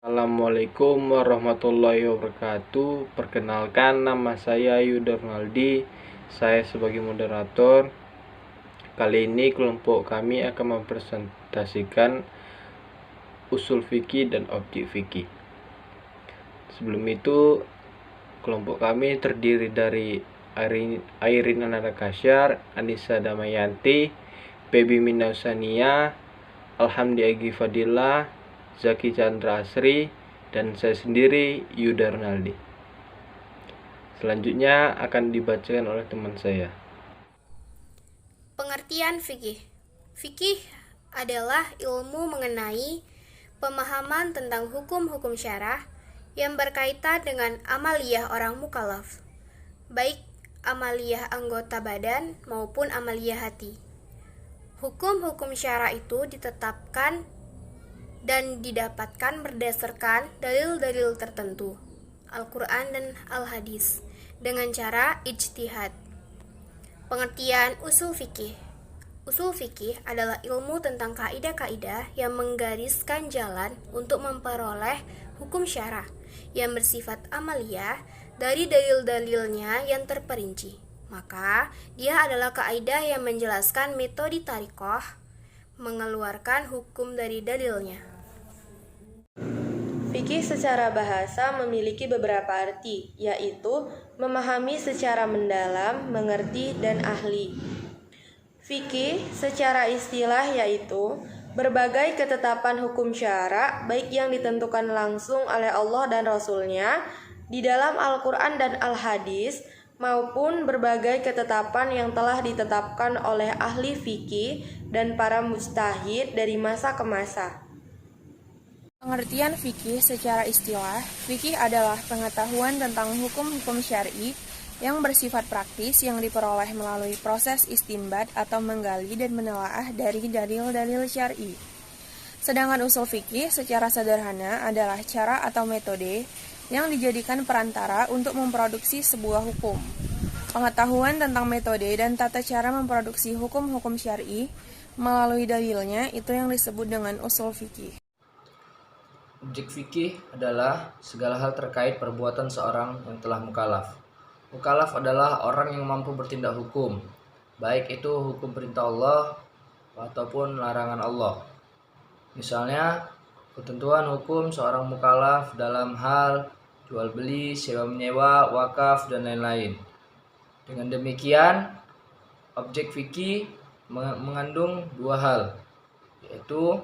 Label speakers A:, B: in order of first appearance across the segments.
A: Assalamualaikum warahmatullahi wabarakatuh. Perkenalkan, nama saya Yuda Ronaldi. Saya sebagai moderator. Kali ini kelompok kami akan mempresentasikan usul fikih dan objek fikih. Sebelum itu, kelompok kami terdiri dari Airin Ananda Kasyar, Anissa Damayanti, Pebi Minausania, Alhamdi Agi Fadillah, Zaki Chandra Asri, dan saya sendiri, Yuda Ronaldi. Selanjutnya akan dibacakan oleh teman saya.
B: Pengertian fikih. Fikih adalah ilmu mengenai pemahaman tentang hukum-hukum syarah yang berkaitan dengan amaliyah orang mukallaf, baik amaliyah anggota badan maupun amaliyah hati. Hukum-hukum syarah itu ditetapkan dan didapatkan berdasarkan dalil-dalil tertentu, Al-Quran dan Al-Hadis, dengan cara ijtihad. Pengertian usul fikih. Usul fikih adalah ilmu tentang kaidah-kaidah yang menggariskan jalan untuk memperoleh hukum syarah yang bersifat amaliyah dari dalil-dalilnya yang terperinci. Maka, dia adalah kaidah yang menjelaskan metode thariqah mengeluarkan hukum dari dalilnya.
C: Fikih secara bahasa memiliki beberapa arti, yaitu memahami secara mendalam, mengerti, dan ahli. Fikih secara istilah yaitu berbagai ketetapan hukum syara, baik yang ditentukan langsung oleh Allah dan Rasul-Nya di dalam Al-Quran dan Al-Hadis, maupun berbagai ketetapan yang telah ditetapkan oleh ahli fikih dan para mujtahid dari masa ke masa.
D: Pengertian fikih secara istilah, fikih adalah pengetahuan tentang hukum-hukum syar'i yang bersifat praktis yang diperoleh melalui proses istinbat atau menggali dan menelaah dari dalil-dalil syar'i. Sedangkan usul fikih secara sederhana adalah cara atau metode yang dijadikan perantara untuk memproduksi sebuah hukum. Pengetahuan tentang metode dan tata cara memproduksi hukum-hukum syar'i melalui dalilnya itu yang disebut dengan usul fikih.
E: Objek fikih adalah segala hal terkait perbuatan seorang yang telah mukallaf. Mukallaf adalah orang yang mampu bertindak hukum, baik itu hukum perintah Allah ataupun larangan Allah. Misalnya, ketentuan hukum seorang mukallaf dalam hal jual beli, sewa menyewa, wakaf, dan lain-lain. Dengan demikian, objek fikih mengandung dua hal, yaitu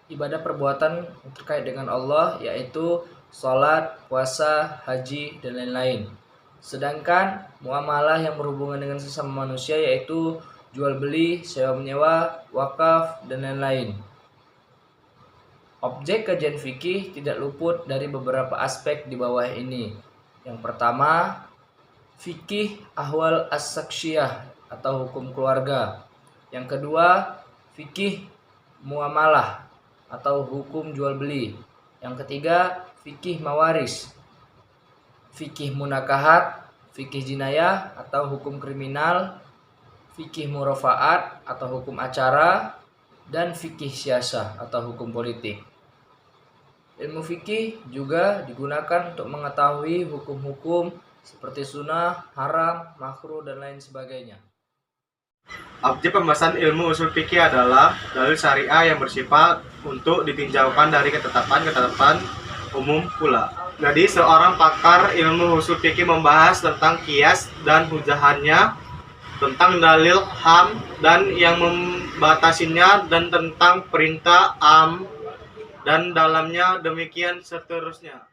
E: ibadah perbuatan terkait dengan Allah, yaitu sholat, puasa, haji, dan lain-lain. Sedangkan muamalah yang berhubungan dengan sesama manusia, yaitu jual beli, sewa menyewa, wakaf, dan lain-lain. Objek kajian fikih tidak luput dari beberapa aspek di bawah ini. Yang pertama, fikih ahwal as-saksyiyah atau hukum keluarga. Yang kedua, fikih muamalah atau hukum jual beli. Yang ketiga, fikih mawaris, fikih munakahat, fikih jinayah atau hukum kriminal, fikih murafaat atau hukum acara, dan fikih siasah atau hukum politik. Ilmu fikih juga digunakan untuk mengetahui hukum-hukum seperti sunnah, haram, makruh, dan lain sebagainya.
F: Objek pembahasan ilmu usul fikih adalah dalil syariah yang bersifat untuk ditinjaukan dari ketetapan-ketetapan umum pula. Jadi seorang pakar ilmu usul fikih membahas tentang qiyas dan hujahannya, tentang dalil ham dan yang membatasinya, dan tentang perintah am dan dalamnya, demikian seterusnya.